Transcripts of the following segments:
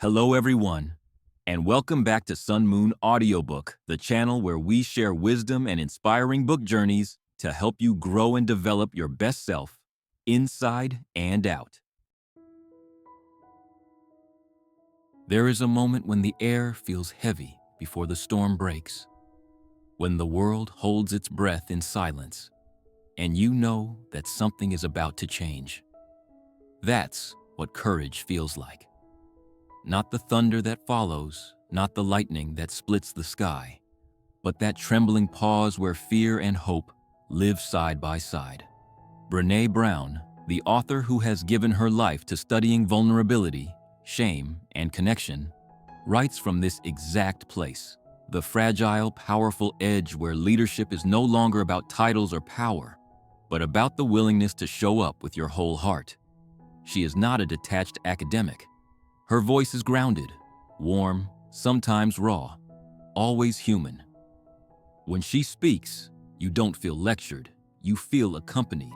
Hello everyone, and welcome back to Sun Moon Audiobook, the channel where we share wisdom and inspiring book journeys to help you grow and develop your best self, inside and out. There is a moment when the air feels heavy before the storm breaks, when the world holds its breath in silence, and you know that something is about to change. That's what courage feels like. Not the thunder that follows, not the lightning that splits the sky, but that trembling pause where fear and hope live side by side. Brené Brown, the author who has given her life to studying vulnerability, shame, and connection, writes from this exact place, the fragile, powerful edge where leadership is no longer about titles or power, but about the willingness to show up with your whole heart. She is not a detached academic. Her voice is grounded, warm, sometimes raw, always human. When she speaks, you don't feel lectured, you feel accompanied.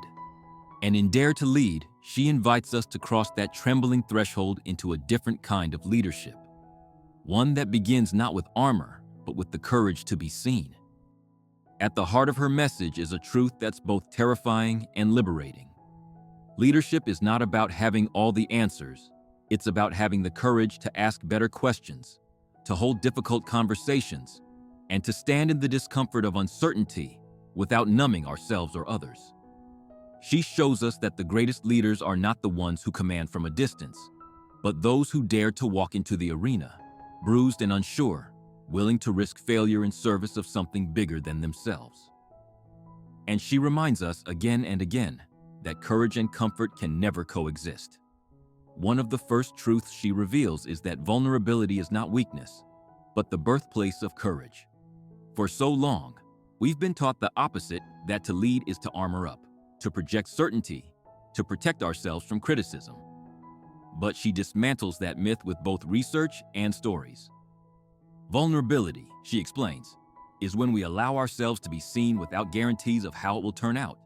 And in Dare to Lead, she invites us to cross that trembling threshold into a different kind of leadership. One that begins not with armor, but with the courage to be seen. At the heart of her message is a truth that's both terrifying and liberating. Leadership is not about having all the answers. It's about having the courage to ask better questions, to hold difficult conversations, and to stand in the discomfort of uncertainty without numbing ourselves or others. She shows us that the greatest leaders are not the ones who command from a distance, but those who dare to walk into the arena, bruised and unsure, willing to risk failure in service of something bigger than themselves. And she reminds us again and again that courage and comfort can never coexist. One of the first truths she reveals is that vulnerability is not weakness, but the birthplace of courage. For so long, we've been taught the opposite, that to lead is to armor up, to project certainty, to protect ourselves from criticism. But she dismantles that myth with both research and stories. Vulnerability, she explains, is when we allow ourselves to be seen without guarantees of how it will turn out.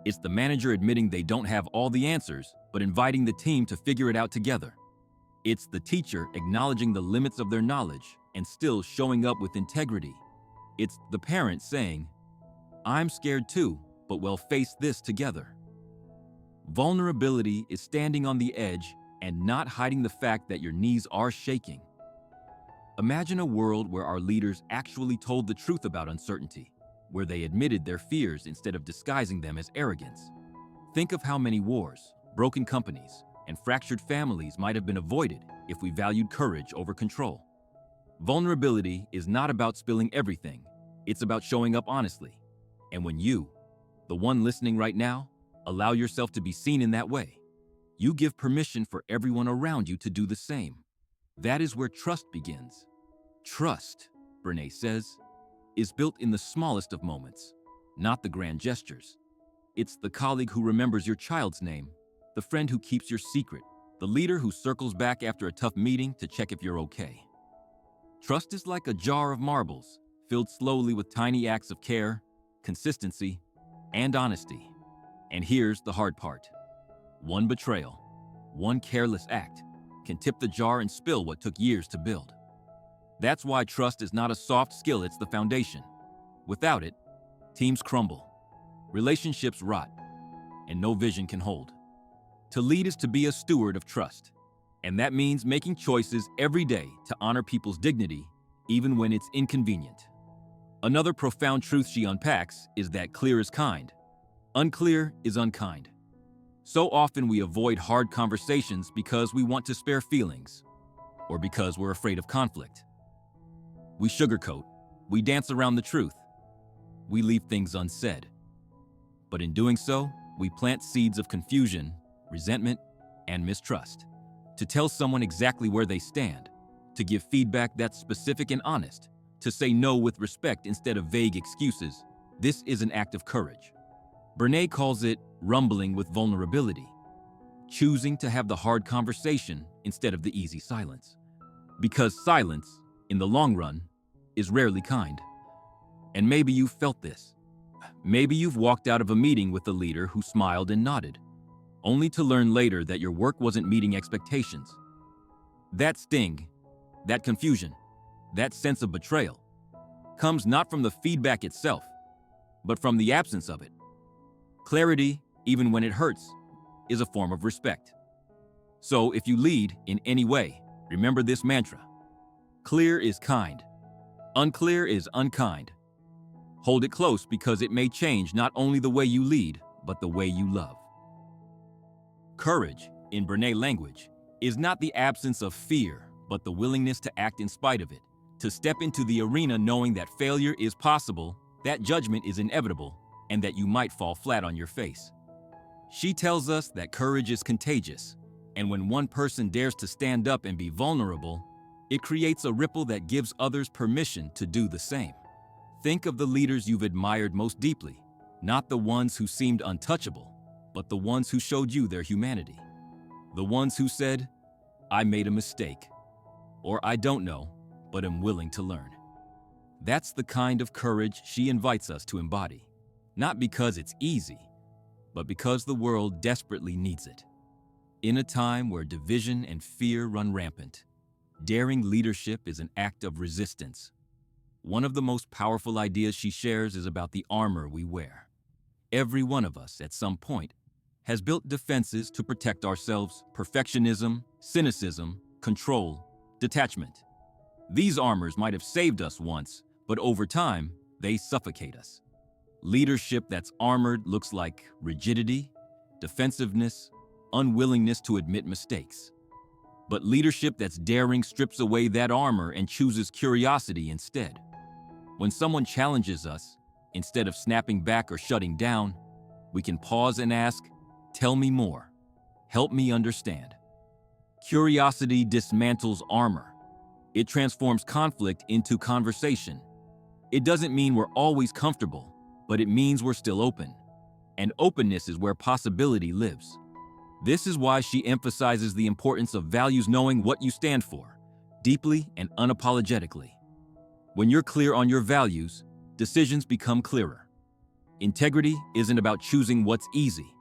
It's the manager admitting they don't have all the answers, but inviting the team to figure it out together. It's the teacher acknowledging the limits of their knowledge and still showing up with integrity. It's the parent saying, "I'm scared too, but we'll face this together." Vulnerability is standing on the edge and not hiding the fact that your knees are shaking. Imagine a world where our leaders actually told the truth about uncertainty, where they admitted their fears instead of disguising them as arrogance. Think of how many wars, broken companies, and fractured families might have been avoided if we valued courage over control. Vulnerability is not about spilling everything, it's about showing up honestly. And when you, the one listening right now, allow yourself to be seen in that way, you give permission for everyone around you to do the same. That is where trust begins. Trust, Brené says, is built in the smallest of moments, not the grand gestures. It's the colleague who remembers your child's name, the friend who keeps your secret, the leader who circles back after a tough meeting to check if you're okay. Trust is like a jar of marbles, filled slowly with tiny acts of care, consistency, and honesty. And here's the hard part. One betrayal, one careless act, can tip the jar and spill what took years to build. That's why trust is not a soft skill, it's the foundation. Without it, teams crumble, relationships rot, and no vision can hold. To lead is to be a steward of trust, and that means making choices every day to honor people's dignity, even when it's inconvenient. Another profound truth she unpacks is that clear is kind, unclear is unkind. So often we avoid hard conversations because we want to spare feelings, or because we're afraid of conflict. We sugarcoat, we dance around the truth, we leave things unsaid. But in doing so, we plant seeds of confusion, resentment, and mistrust. To tell someone exactly where they stand, to give feedback that's specific and honest, to say no with respect instead of vague excuses, this is an act of courage. Brené calls it rumbling with vulnerability, choosing to have the hard conversation instead of the easy silence. Because silence, in the long run, is rarely kind. And maybe you've felt this. Maybe you've walked out of a meeting with a leader who smiled and nodded, only to learn later that your work wasn't meeting expectations. That sting, that confusion, that sense of betrayal comes not from the feedback itself, but from the absence of it. Clarity, even when it hurts, is a form of respect. So if you lead in any way, remember this mantra. Clear is kind. Unclear is unkind. Hold it close because it may change not only the way you lead, but the way you love. Courage, in Brené language, is not the absence of fear, but the willingness to act in spite of it, to step into the arena knowing that failure is possible, that judgment is inevitable, and that you might fall flat on your face. She tells us that courage is contagious, and when one person dares to stand up and be vulnerable, it creates a ripple that gives others permission to do the same. Think of the leaders you've admired most deeply, not the ones who seemed untouchable, but the ones who showed you their humanity. The ones who said, "I made a mistake," or "I don't know, but am willing to learn." That's the kind of courage she invites us to embody, not because it's easy, but because the world desperately needs it. In a time where division and fear run rampant, daring leadership is an act of resistance. One of the most powerful ideas she shares is about the armor we wear. Every one of us, at some point, has built defenses to protect ourselves: perfectionism, cynicism, control, detachment. These armors might have saved us once, but over time, they suffocate us. Leadership that's armored looks like rigidity, defensiveness, unwillingness to admit mistakes. But leadership that's daring strips away that armor and chooses curiosity instead. When someone challenges us, instead of snapping back or shutting down, we can pause and ask, "Tell me more. Help me understand." Curiosity dismantles armor. It transforms conflict into conversation. It doesn't mean we're always comfortable, but it means we're still open. And openness is where possibility lives. This is why she emphasizes the importance of values, knowing what you stand for, deeply and unapologetically. When you're clear on your values, decisions become clearer. Integrity isn't about choosing what's easy.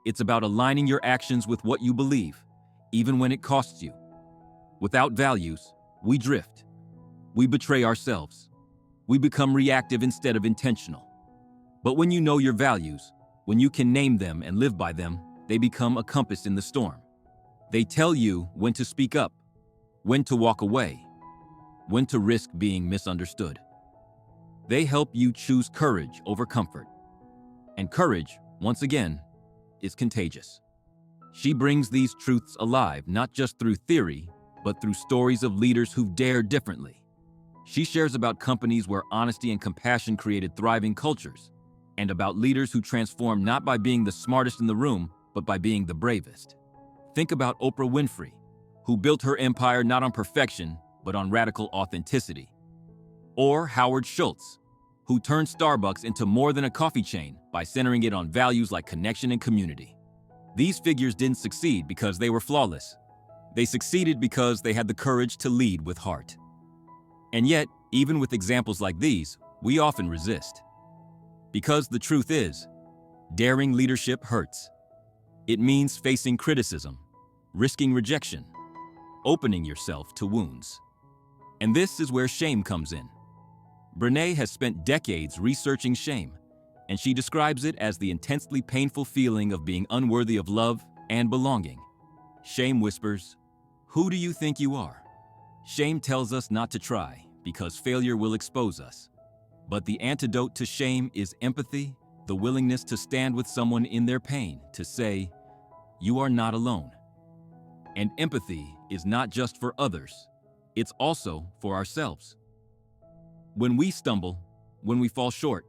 It's about aligning your actions with what you believe, even when it costs you. Without values, we drift. We betray ourselves. We become reactive instead of intentional. But when you know your values, when you can name them and live by them, they become a compass in the storm. They tell you when to speak up, when to walk away, when to risk being misunderstood. They help you choose courage over comfort. And courage, once again, is contagious. She brings these truths alive not just through theory, but through stories of leaders who've dared differently. She shares about companies where honesty and compassion created thriving cultures, and about leaders who transformed not by being the smartest in the room, but by being the bravest. Think about Oprah Winfrey, who built her empire not on perfection, but on radical authenticity. Or Howard Schultz, who turned Starbucks into more than a coffee chain by centering it on values like connection and community. These figures didn't succeed because they were flawless. They succeeded because they had the courage to lead with heart. And yet, even with examples like these, we often resist. Because the truth is, daring leadership hurts. It means facing criticism, risking rejection, opening yourself to wounds. And this is where shame comes in. Brené has spent decades researching shame, and she describes it as the intensely painful feeling of being unworthy of love and belonging. Shame whispers, "Who do you think you are?" Shame tells us not to try, because failure will expose us. But the antidote to shame is empathy, the willingness to stand with someone in their pain, to say, "You are not alone." And empathy is not just for others, it's also for ourselves. When we stumble, when we fall short,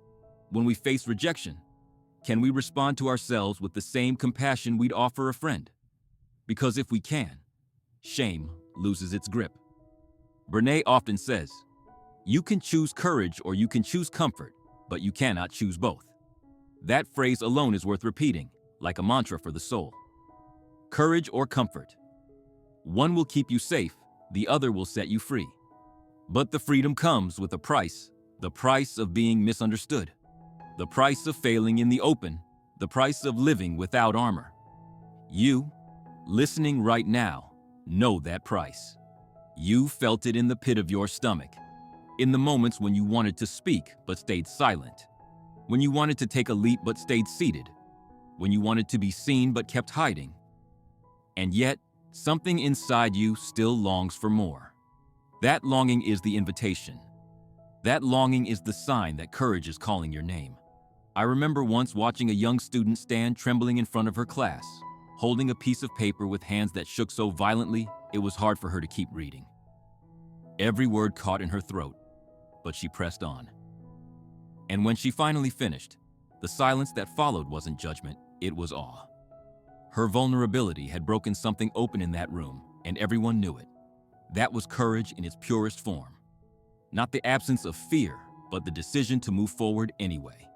when we face rejection, can we respond to ourselves with the same compassion we'd offer a friend? Because if we can, shame loses its grip. Brené often says, "You can choose courage or you can choose comfort, but you cannot choose both." That phrase alone is worth repeating, like a mantra for the soul. Courage or comfort. One will keep you safe, the other will set you free. But the freedom comes with a price, the price of being misunderstood, the price of failing in the open, the price of living without armor. You, listening right now, know that price. You felt it in the pit of your stomach, in the moments when you wanted to speak but stayed silent, when you wanted to take a leap but stayed seated, when you wanted to be seen but kept hiding. And yet, something inside you still longs for more. That longing is the invitation. That longing is the sign that courage is calling your name. I remember once watching a young student stand trembling in front of her class, holding a piece of paper with hands that shook so violently it was hard for her to keep reading. Every word caught in her throat, but she pressed on. And when she finally finished, the silence that followed wasn't judgment, it was awe. Her vulnerability had broken something open in that room, and everyone knew it. That was courage in its purest form. Not the absence of fear, but the decision to move forward anyway.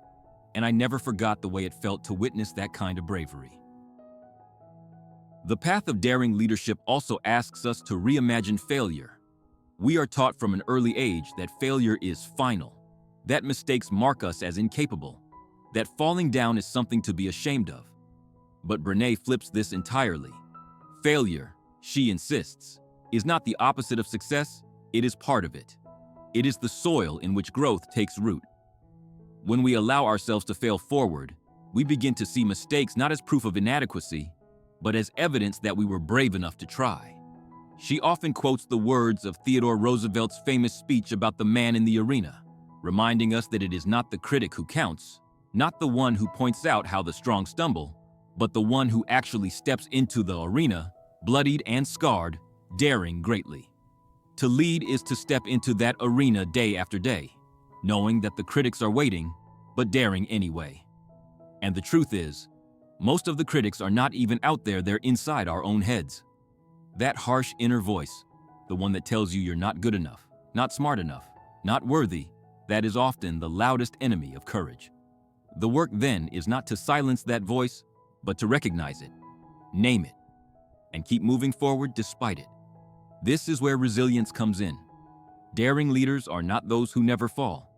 And I never forgot the way it felt to witness that kind of bravery. The path of daring leadership also asks us to reimagine failure. We are taught from an early age that failure is final, that mistakes mark us as incapable, that falling down is something to be ashamed of. But Brené flips this entirely. Failure, she insists, is not the opposite of success, it is part of it. It is the soil in which growth takes root. When we allow ourselves to fail forward, we begin to see mistakes not as proof of inadequacy, but as evidence that we were brave enough to try. She often quotes the words of Theodore Roosevelt's famous speech about the man in the arena, reminding us that it is not the critic who counts, not the one who points out how the strong stumble, but the one who actually steps into the arena, bloodied and scarred, daring greatly. To lead is to step into that arena day after day, knowing that the critics are waiting, but daring anyway. And the truth is, most of the critics are not even out there, they're inside our own heads. That harsh inner voice, the one that tells you you're not good enough, not smart enough, not worthy, that is often the loudest enemy of courage. The work then is not to silence that voice, but to recognize it, name it, and keep moving forward despite it. This is where resilience comes in. Daring leaders are not those who never fall,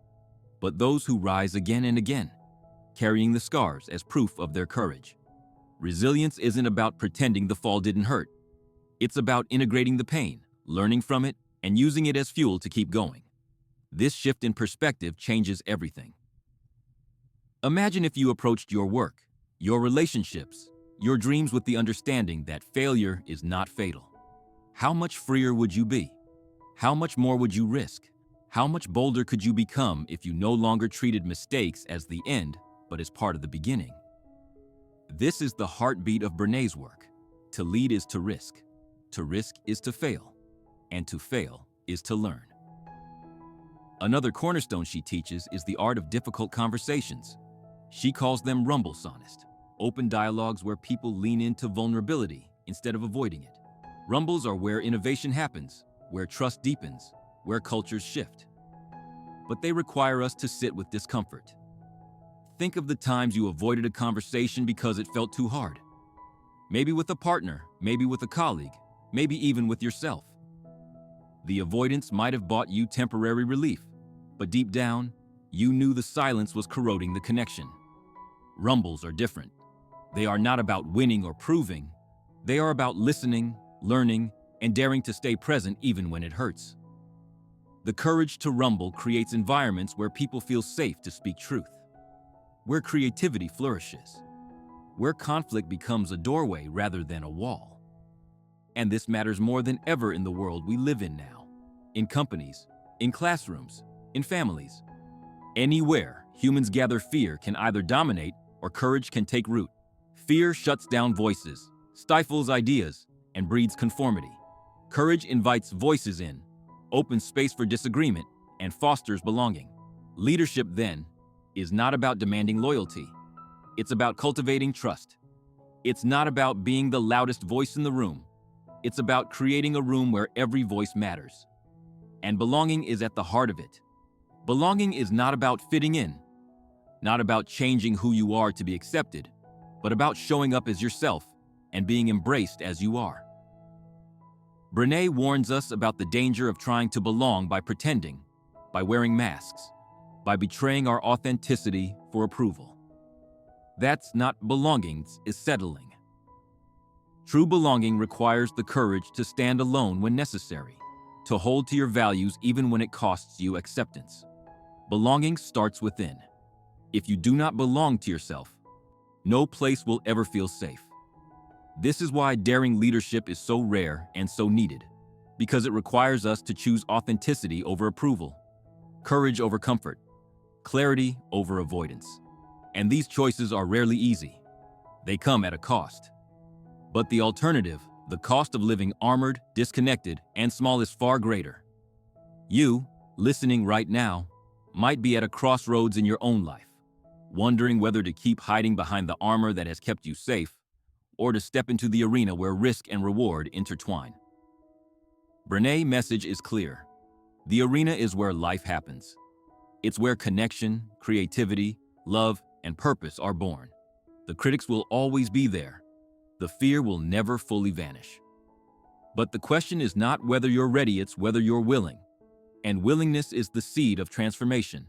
but those who rise again and again, carrying the scars as proof of their courage. Resilience isn't about pretending the fall didn't hurt. It's about integrating the pain, learning from it, and using it as fuel to keep going. This shift in perspective changes everything. Imagine if you approached your work, your relationships, your dreams with the understanding that failure is not fatal. How much freer would you be? How much more would you risk? How much bolder could you become if you no longer treated mistakes as the end, but as part of the beginning? This is the heartbeat of Brené's work. To lead is to risk is to fail, and to fail is to learn. Another cornerstone she teaches is the art of difficult conversations. She calls them rumbles, honest, open dialogues where people lean into vulnerability instead of avoiding it. Rumbles are where innovation happens, where trust deepens, where cultures shift. But they require us to sit with discomfort. Think of the times you avoided a conversation because it felt too hard. Maybe with a partner, maybe with a colleague, maybe even with yourself. The avoidance might have bought you temporary relief, but deep down, you knew the silence was corroding the connection. Rumbles are different. They are not about winning or proving. They are about listening, learning, and daring to stay present even when it hurts. The courage to rumble creates environments where people feel safe to speak truth, where creativity flourishes, where conflict becomes a doorway rather than a wall. And this matters more than ever in the world we live in now, in companies, in classrooms, in families. Anywhere humans gather, fear can either dominate or courage can take root. Fear shuts down voices, stifles ideas, and breeds conformity. Courage invites voices in, opens space for disagreement, and fosters belonging. Leadership, then, is not about demanding loyalty. It's about cultivating trust. It's not about being the loudest voice in the room. It's about creating a room where every voice matters. And belonging is at the heart of it. Belonging is not about fitting in, not about changing who you are to be accepted, but about showing up as yourself and being embraced as you are. Brené warns us about the danger of trying to belong by pretending, by wearing masks, by betraying our authenticity for approval. That's not belonging, it's settling. True belonging requires the courage to stand alone when necessary, to hold to your values even when it costs you acceptance. Belonging starts within. If you do not belong to yourself, no place will ever feel safe. This is why daring leadership is so rare and so needed, because it requires us to choose authenticity over approval, courage over comfort, clarity over avoidance. And these choices are rarely easy. They come at a cost. But the alternative, the cost of living armored, disconnected, and small, is far greater. You, listening right now, might be at a crossroads in your own life, wondering whether to keep hiding behind the armor that has kept you safe, or to step into the arena where risk and reward intertwine. Brené's message is clear. The arena is where life happens. It's where connection, creativity, love, and purpose are born. The critics will always be there. The fear will never fully vanish. But the question is not whether you're ready, it's whether you're willing. And willingness is the seed of transformation.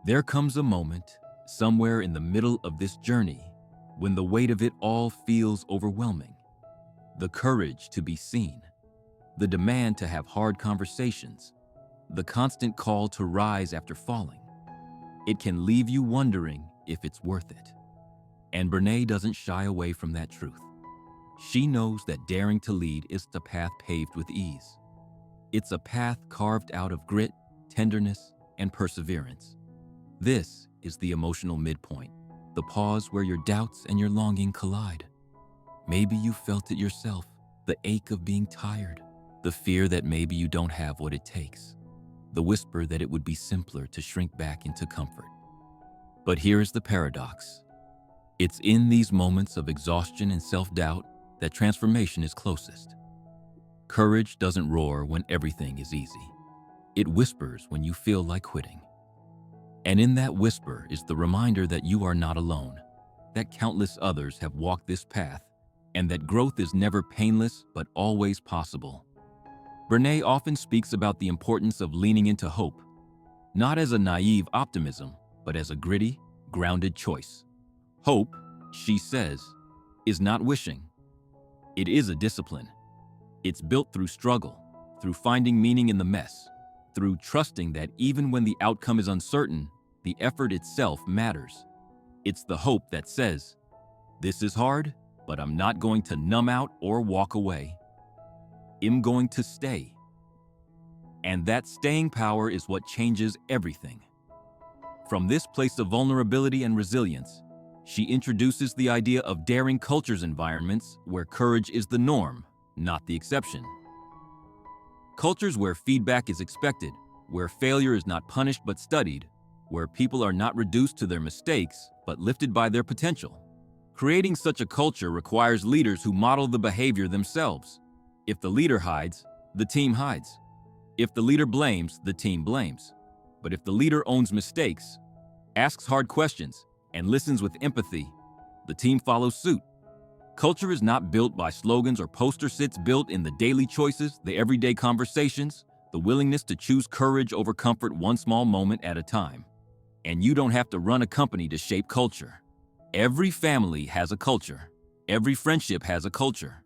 There comes a moment, somewhere in the middle of this journey, when the weight of it all feels overwhelming. The courage to be seen, the demand to have hard conversations, the constant call to rise after falling. It can leave you wondering if it's worth it. And Brené doesn't shy away from that truth. She knows that daring to lead isn't a path paved with ease. It's a path carved out of grit, tenderness, and perseverance. This is the emotional midpoint, the pause where your doubts and your longing collide. Maybe you felt it yourself, the ache of being tired, the fear that maybe you don't have what it takes, the whisper that it would be simpler to shrink back into comfort. But here is the paradox. It's in these moments of exhaustion and self-doubt that transformation is closest. Courage doesn't roar when everything is easy. It whispers when you feel like quitting. And in that whisper is the reminder that you are not alone, that countless others have walked this path, and that growth is never painless but always possible. Brené often speaks about the importance of leaning into hope, not as a naive optimism, but as a gritty, grounded choice. Hope, she says, is not wishing. It is a discipline. It's built through struggle, through finding meaning in the mess, through trusting that even when the outcome is uncertain, the effort itself matters. It's the hope that says, "This is hard, but I'm not going to numb out or walk away. I'm going to stay." And that staying power is what changes everything. From this place of vulnerability and resilience, she introduces the idea of daring cultures, environments where courage is the norm, not the exception. Cultures where feedback is expected, where failure is not punished but studied, where people are not reduced to their mistakes but lifted by their potential. Creating such a culture requires leaders who model the behavior themselves. If the leader hides, the team hides. If the leader blames, the team blames. But if the leader owns mistakes, asks hard questions, and listens with empathy, the team follows suit. Culture is not built by slogans or posters, it's built in the daily choices, the everyday conversations, the willingness to choose courage over comfort one small moment at a time. And you don't have to run a company to shape culture. Every family has a culture. Every friendship has a culture.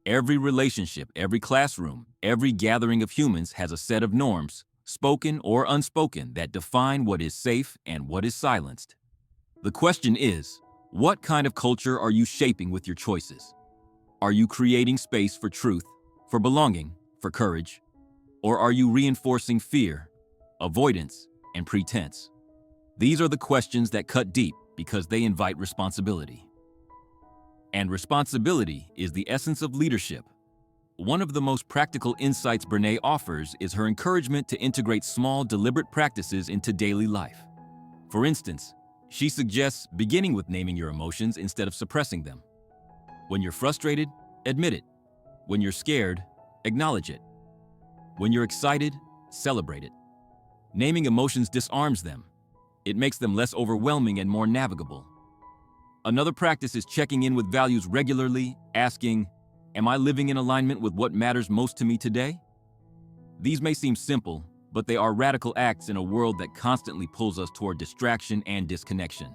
Every relationship, every classroom, every gathering of humans has a set of norms, spoken or unspoken, that define what is safe and what is silenced. The question is, what kind of culture are you shaping with your choices? Are you creating space for truth, for belonging, for courage? Or are you reinforcing fear, avoidance, and pretense? These are the questions that cut deep because they invite responsibility. And responsibility is the essence of leadership. One of the most practical insights Brené offers is her encouragement to integrate small, deliberate practices into daily life. For instance, she suggests beginning with naming your emotions instead of suppressing them. When you're frustrated, admit it. When you're scared, acknowledge it. When you're excited, celebrate it. Naming emotions disarms them. It makes them less overwhelming and more navigable. Another practice is checking in with values regularly, asking, "Am I living in alignment with what matters most to me today?" These may seem simple, but they are radical acts in a world that constantly pulls us toward distraction and disconnection.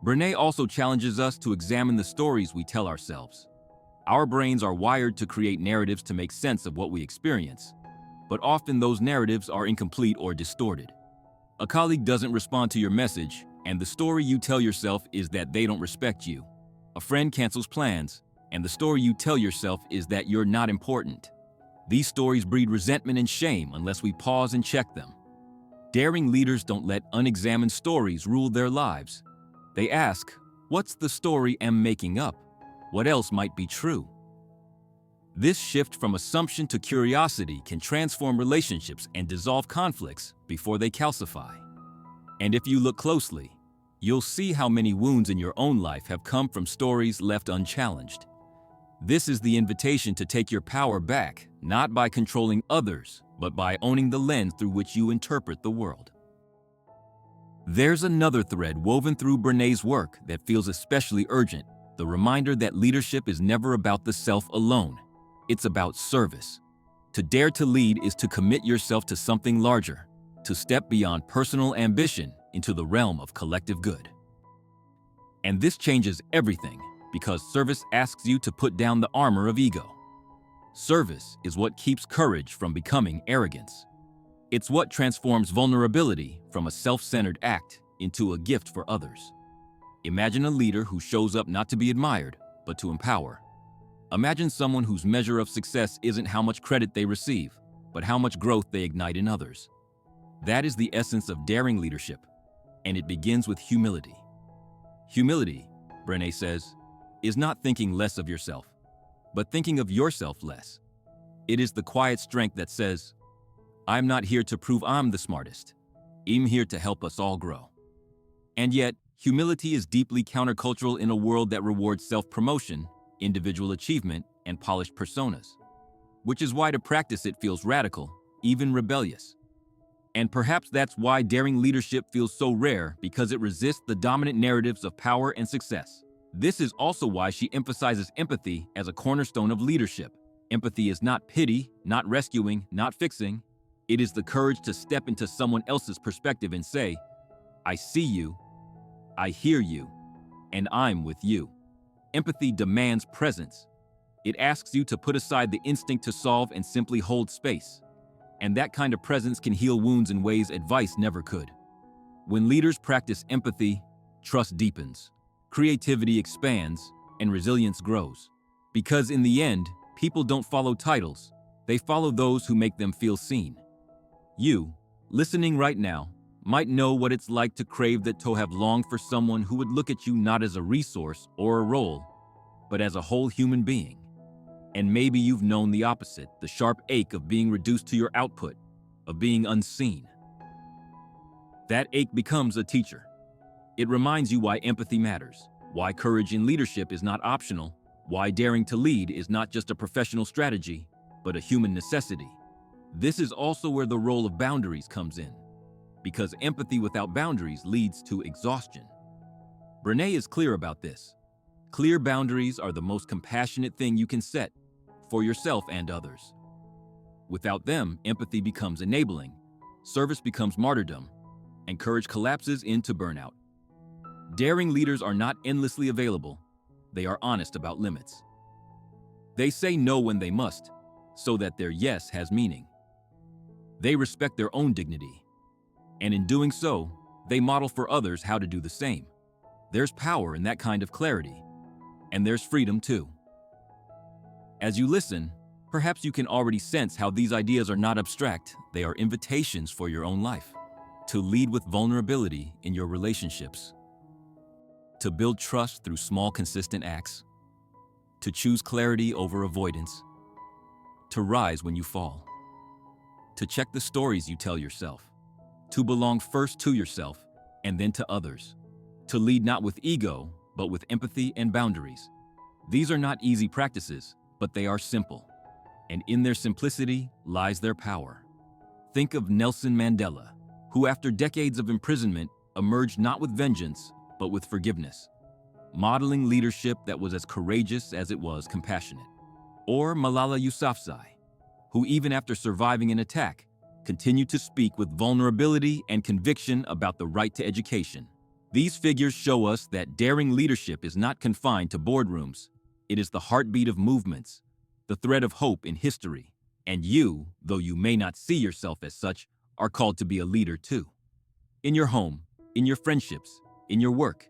Brené also challenges us to examine the stories we tell ourselves. Our brains are wired to create narratives to make sense of what we experience, but often those narratives are incomplete or distorted. A colleague doesn't respond to your message, and the story you tell yourself is that they don't respect you. A friend cancels plans, and the story you tell yourself is that you're not important. These stories breed resentment and shame unless we pause and check them. Daring leaders don't let unexamined stories rule their lives. They ask, what's the story I'm making up? What else might be true? This shift from assumption to curiosity can transform relationships and dissolve conflicts before they calcify. And if you look closely, you'll see how many wounds in your own life have come from stories left unchallenged. This is the invitation to take your power back, not by controlling others, but by owning the lens through which you interpret the world. There's another thread woven through Brené's work that feels especially urgent, the reminder that leadership is never about the self alone. It's about service. To dare to lead is to commit yourself to something larger, to step beyond personal ambition into the realm of collective good. And this changes everything, because service asks you to put down the armor of ego. Service is what keeps courage from becoming arrogance. It's what transforms vulnerability from a self-centered act into a gift for others. Imagine a leader who shows up not to be admired, but to empower. Imagine someone whose measure of success isn't how much credit they receive, but how much growth they ignite in others. That is the essence of daring leadership, and it begins with humility. Humility, Brené says, is not thinking less of yourself, but thinking of yourself less. It is the quiet strength that says, I'm not here to prove I'm the smartest. I'm here to help us all grow. And yet, humility is deeply countercultural in a world that rewards self-promotion, individual achievement, and polished personas, which is why to practice it feels radical, even rebellious. And perhaps that's why daring leadership feels so rare, because it resists the dominant narratives of power and success. This is also why she emphasizes empathy as a cornerstone of leadership. Empathy is not pity, not rescuing, not fixing. It is the courage to step into someone else's perspective and say, I see you, I hear you, and I'm with you. Empathy demands presence. It asks you to put aside the instinct to solve and simply hold space. And that kind of presence can heal wounds in ways advice never could. When leaders practice empathy, trust deepens, creativity expands, and resilience grows. Because in the end, people don't follow titles, they follow those who make them feel seen. You, listening right now, might know what it's like to crave that, to have longed for someone who would look at you not as a resource or a role, but as a whole human being. And maybe you've known the opposite, the sharp ache of being reduced to your output, of being unseen. That ache becomes a teacher. It reminds you why empathy matters, why courage in leadership is not optional, why daring to lead is not just a professional strategy, but a human necessity. This is also where the role of boundaries comes in, because empathy without boundaries leads to exhaustion. Brené is clear about this. Clear boundaries are the most compassionate thing you can set for yourself and others. Without them, empathy becomes enabling, service becomes martyrdom, and courage collapses into burnout. Daring leaders are not endlessly available. They are honest about limits. They say no when they must, so that their yes has meaning. They respect their own dignity, and in doing so, they model for others how to do the same. There's power in that kind of clarity, and there's freedom too. As you listen, perhaps you can already sense how these ideas are not abstract, they are invitations for your own life. To lead with vulnerability in your relationships. To build trust through small, consistent acts. To choose clarity over avoidance. To rise when you fall. To check the stories you tell yourself. To belong first to yourself and then to others. To lead not with ego, but with empathy and boundaries. These are not easy practices, but they are simple. And in their simplicity lies their power. Think of Nelson Mandela, who after decades of imprisonment emerged not with vengeance, but with forgiveness, modeling leadership that was as courageous as it was compassionate. Or Malala Yousafzai, who even after surviving an attack, continued to speak with vulnerability and conviction about the right to education. These figures show us that daring leadership is not confined to boardrooms. It is the heartbeat of movements, the thread of hope in history. And you, though you may not see yourself as such, are called to be a leader too. In your home, in your friendships, in your work,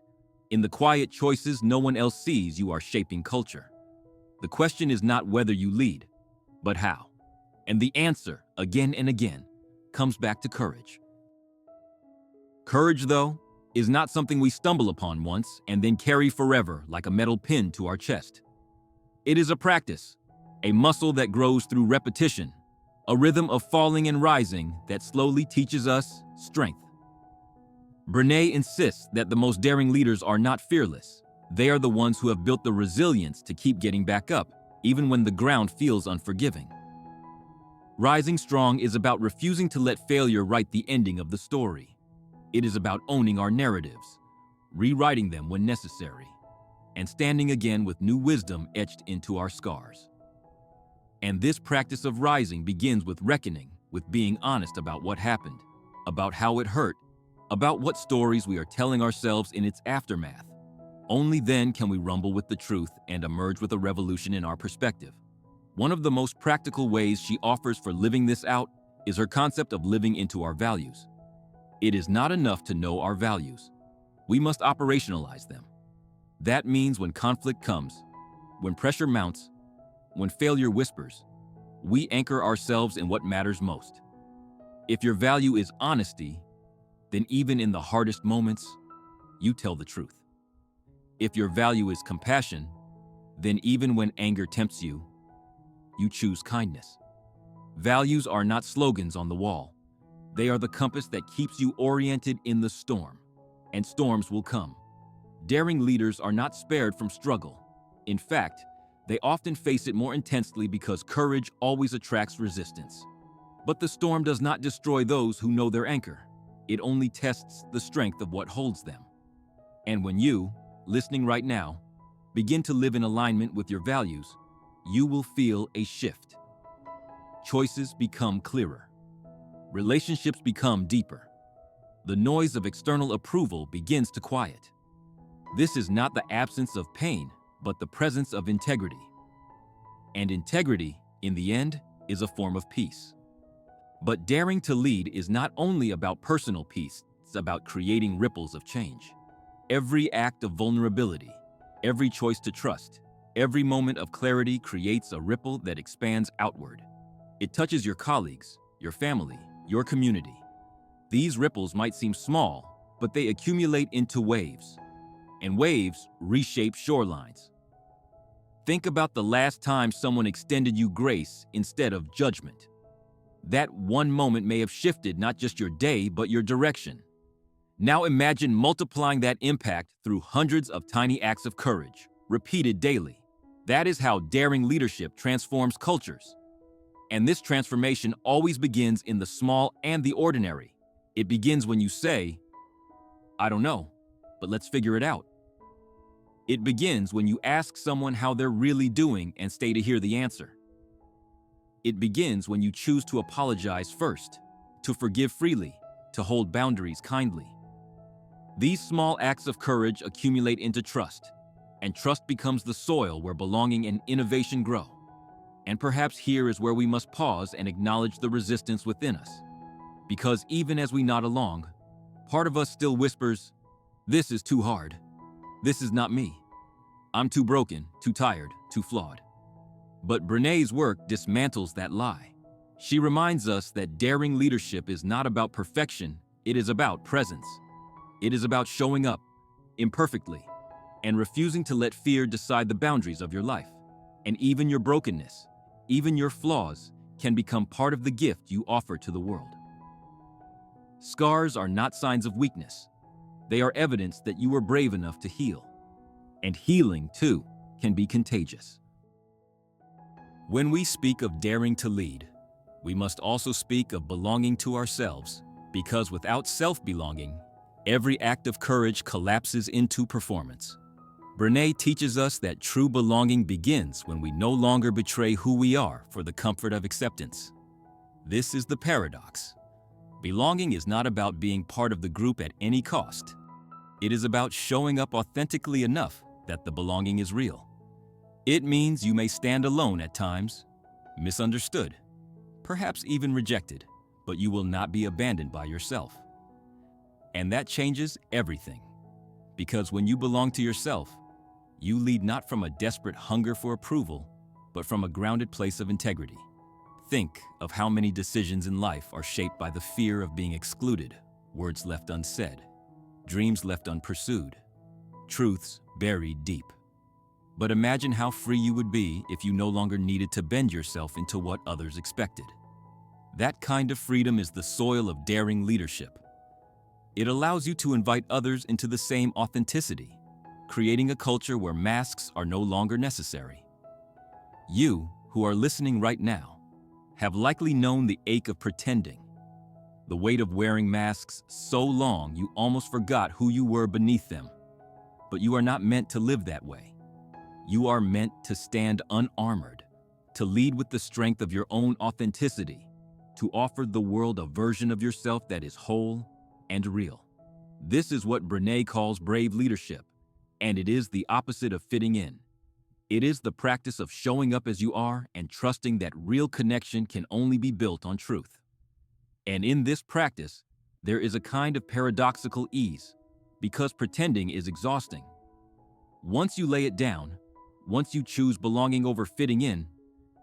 in the quiet choices no one else sees, you are shaping culture. The question is not whether you lead, but how. And the answer, again and again, comes back to courage. Courage, though, is not something we stumble upon once and then carry forever like a metal pin to our chest. It is a practice, a muscle that grows through repetition, a rhythm of falling and rising that slowly teaches us strength. Brené insists that the most daring leaders are not fearless. They are the ones who have built the resilience to keep getting back up, even when the ground feels unforgiving. Rising strong is about refusing to let failure write the ending of the story. It is about owning our narratives, rewriting them when necessary, and standing again with new wisdom etched into our scars. And this practice of rising begins with reckoning, with being honest about what happened, about how it hurt, about what stories we are telling ourselves in its aftermath. Only then can we rumble with the truth and emerge with a revolution in our perspective. One of the most practical ways she offers for living this out is her concept of living into our values. It is not enough to know our values. We must operationalize them. That means when conflict comes, when pressure mounts, when failure whispers, we anchor ourselves in what matters most. If your value is honesty, then even in the hardest moments, you tell the truth. If your value is compassion, then even when anger tempts you, you choose kindness. Values are not slogans on the wall. They are the compass that keeps you oriented in the storm. And storms will come. Daring leaders are not spared from struggle. In fact, they often face it more intensely because courage always attracts resistance. But the storm does not destroy those who know their anchor. It only tests the strength of what holds them. And when you, listening right now, begin to live in alignment with your values, you will feel a shift. Choices become clearer. Relationships become deeper. The noise of external approval begins to quiet. This is not the absence of pain, but the presence of integrity. And integrity, in the end, is a form of peace. But daring to lead is not only about personal peace, it's about creating ripples of change. Every act of vulnerability, every choice to trust, every moment of clarity creates a ripple that expands outward. It touches your colleagues, your family, your community. These ripples might seem small, but they accumulate into waves. And waves reshape shorelines. Think about the last time someone extended you grace instead of judgment. That one moment may have shifted not just your day, but your direction. Now imagine multiplying that impact through hundreds of tiny acts of courage, repeated daily. That is how daring leadership transforms cultures. And this transformation always begins in the small and the ordinary. It begins when you say, "I don't know, but let's figure it out." It begins when you ask someone how they're really doing and stay to hear the answer. It begins when you choose to apologize first, to forgive freely, to hold boundaries kindly. These small acts of courage accumulate into trust, and trust becomes the soil where belonging and innovation grow. And perhaps here is where we must pause and acknowledge the resistance within us. Because even as we nod along, part of us still whispers, "This is too hard. This is not me. I'm too broken, too tired, too flawed." But Brené's work dismantles that lie. She reminds us that daring leadership is not about perfection, it is about presence. It is about showing up, imperfectly, and refusing to let fear decide the boundaries of your life. And even your brokenness, even your flaws, can become part of the gift you offer to the world. Scars are not signs of weakness. They are evidence that you were brave enough to heal. And healing, too, can be contagious. When we speak of daring to lead, we must also speak of belonging to ourselves, because without self-belonging, every act of courage collapses into performance. Brené teaches us that true belonging begins when we no longer betray who we are for the comfort of acceptance. This is the paradox. Belonging is not about being part of the group at any cost. It is about showing up authentically enough that the belonging is real. It means you may stand alone at times, misunderstood, perhaps even rejected, but you will not be abandoned by yourself. And that changes everything. Because when you belong to yourself, you lead not from a desperate hunger for approval, but from a grounded place of integrity. Think of how many decisions in life are shaped by the fear of being excluded, words left unsaid, dreams left unpursued, truths buried deep. But imagine how free you would be if you no longer needed to bend yourself into what others expected. That kind of freedom is the soil of daring leadership. It allows you to invite others into the same authenticity, creating a culture where masks are no longer necessary. You, who are listening right now, have likely known the ache of pretending, the weight of wearing masks so long you almost forgot who you were beneath them. But you are not meant to live that way. You are meant to stand unarmored, to lead with the strength of your own authenticity, to offer the world a version of yourself that is whole and real. This is what Brené calls brave leadership, and it is the opposite of fitting in. It is the practice of showing up as you are and trusting that real connection can only be built on truth. And in this practice, there is a kind of paradoxical ease, because pretending is exhausting. Once you lay it down, once you choose belonging over fitting in,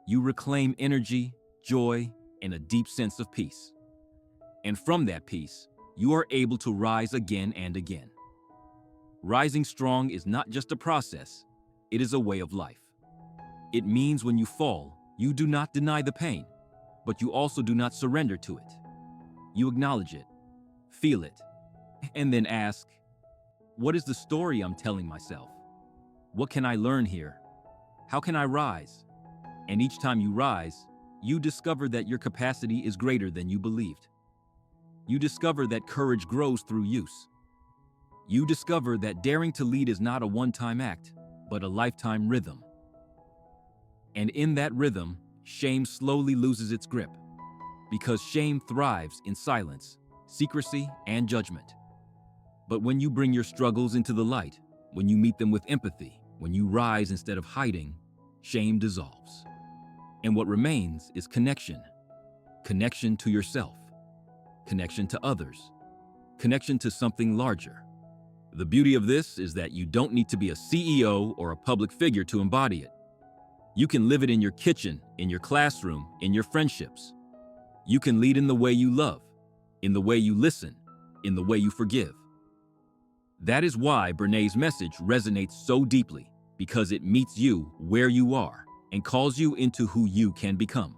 you reclaim energy, joy, and a deep sense of peace. And from that peace, you are able to rise again and again. Rising strong is not just a process, it is a way of life. It means when you fall, you do not deny the pain, but you also do not surrender to it. You acknowledge it, feel it, and then ask, what is the story I'm telling myself? What can I learn here? How can I rise? And each time you rise, you discover that your capacity is greater than you believed. You discover that courage grows through use. You discover that daring to lead is not a one-time act, but a lifetime rhythm. And in that rhythm, shame slowly loses its grip, because shame thrives in silence, secrecy, and judgment. But when you bring your struggles into the light, when you meet them with empathy, when you rise instead of hiding, shame dissolves. And what remains is connection. Connection to yourself. Connection to others. Connection to something larger. The beauty of this is that you don't need to be a CEO or a public figure to embody it. You can live it in your kitchen, in your classroom, in your friendships. You can lead in the way you love, in the way you listen, in the way you forgive. That is why Brené's message resonates so deeply, because it meets you where you are and calls you into who you can become.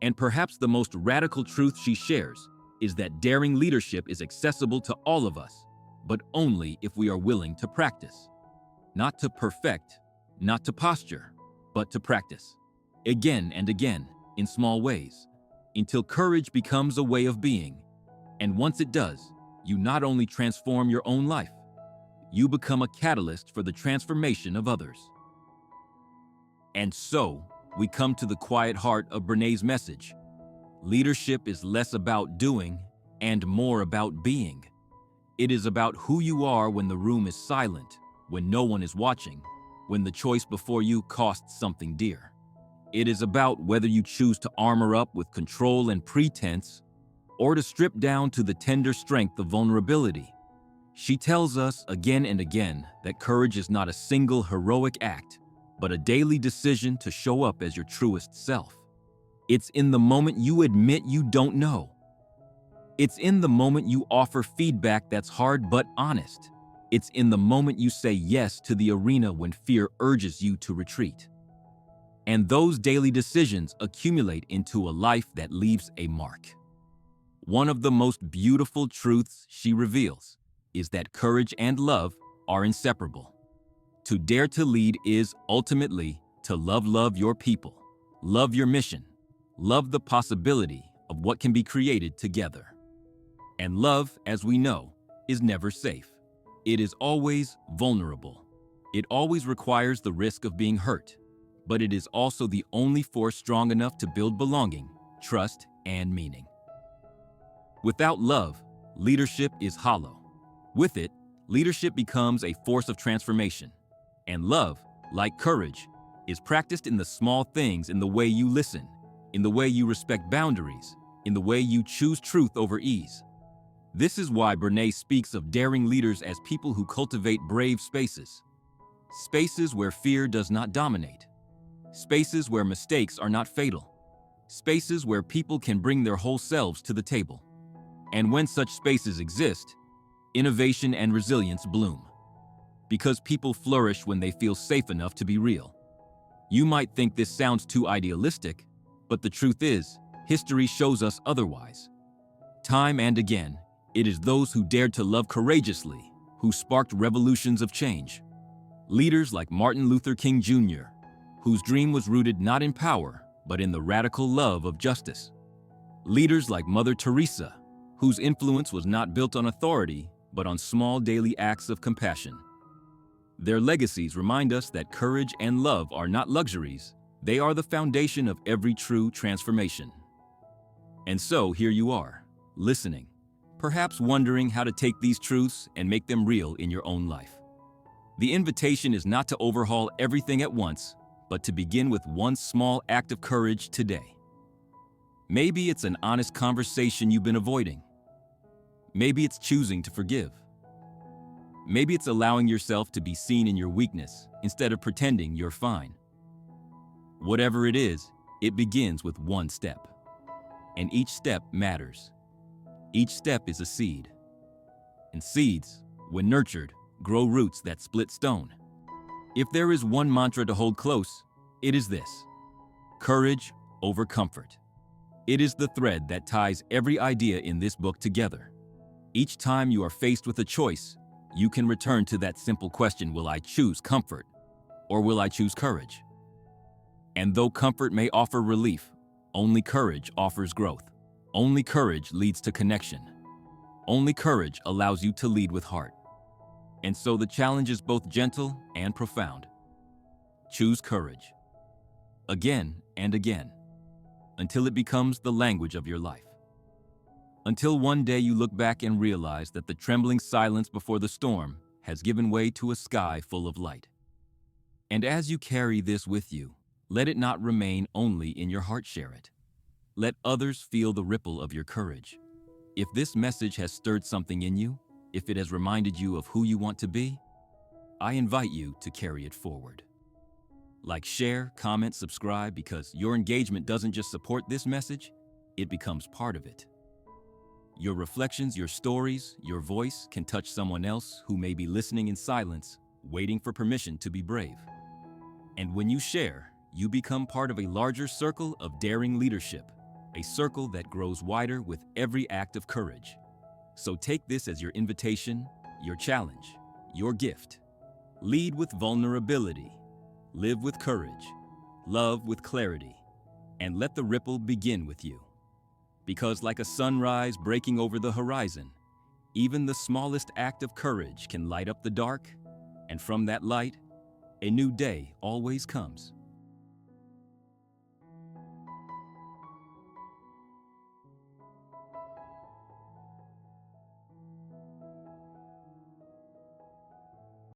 And perhaps the most radical truth she shares is that daring leadership is accessible to all of us, but only if we are willing to practice. Not to perfect, not to posture, but to practice. Again and again, in small ways, until courage becomes a way of being. And once it does, you not only transform your own life, you become a catalyst for the transformation of others. And so, we come to the quiet heart of Brené's message. Leadership is less about doing and more about being. It is about who you are when the room is silent, when no one is watching, when the choice before you costs something dear. It is about whether you choose to armor up with control and pretense, or to strip down to the tender strength of vulnerability. She tells us again and again that courage is not a single heroic act, but a daily decision to show up as your truest self. It's in the moment you admit you don't know. It's in the moment you offer feedback that's hard but honest. It's in the moment you say yes to the arena when fear urges you to retreat. And those daily decisions accumulate into a life that leaves a mark. One of the most beautiful truths she reveals is that courage and love are inseparable. To dare to lead is ultimately to love your people, love your mission, love the possibility of what can be created together. And love, as we know, is never safe. It is always vulnerable. It always requires the risk of being hurt, but it is also the only force strong enough to build belonging, trust, and meaning. Without love, leadership is hollow. With it, leadership becomes a force of transformation. And love, like courage, is practiced in the small things, in the way you listen, in the way you respect boundaries, in the way you choose truth over ease. This is why Brené speaks of daring leaders as people who cultivate brave spaces. Spaces where fear does not dominate. Spaces where mistakes are not fatal. Spaces where people can bring their whole selves to the table. And when such spaces exist, innovation and resilience bloom. Because people flourish when they feel safe enough to be real. You might think this sounds too idealistic, but the truth is, history shows us otherwise. Time and again, it is those who dared to love courageously who sparked revolutions of change. Leaders like Martin Luther King Jr., whose dream was rooted not in power, but in the radical love of justice. Leaders like Mother Teresa, whose influence was not built on authority, but on small daily acts of compassion. Their legacies remind us that courage and love are not luxuries, they are the foundation of every true transformation. And so here you are, listening, perhaps wondering how to take these truths and make them real in your own life. The invitation is not to overhaul everything at once, but to begin with one small act of courage today. Maybe it's an honest conversation you've been avoiding. Maybe it's choosing to forgive. Maybe it's allowing yourself to be seen in your weakness instead of pretending you're fine. Whatever it is, it begins with one step. And each step matters. Each step is a seed. And seeds, when nurtured, grow roots that split stone. If there is one mantra to hold close, it is this: courage over comfort. It is the thread that ties every idea in this book together. Each time you are faced with a choice, you can return to that simple question: will I choose comfort or will I choose courage? And though comfort may offer relief, only courage offers growth. Only courage leads to connection. Only courage allows you to lead with heart. And so the challenge is both gentle and profound. Choose courage. Again and again, until it becomes the language of your life. Until one day you look back and realize that the trembling silence before the storm has given way to a sky full of light. And as you carry this with you, let it not remain only in your heart. Share it. Let others feel the ripple of your courage. If this message has stirred something in you, if it has reminded you of who you want to be, I invite you to carry it forward. Like, share, comment, subscribe, because your engagement doesn't just support this message, it becomes part of it. Your reflections, your stories, your voice can touch someone else who may be listening in silence, waiting for permission to be brave. And when you share, you become part of a larger circle of daring leadership, a circle that grows wider with every act of courage. So take this as your invitation, your challenge, your gift. Lead with vulnerability, live with courage, love with clarity, and let the ripple begin with you. Because like a sunrise breaking over the horizon, even the smallest act of courage can light up the dark, and from that light, a new day always comes.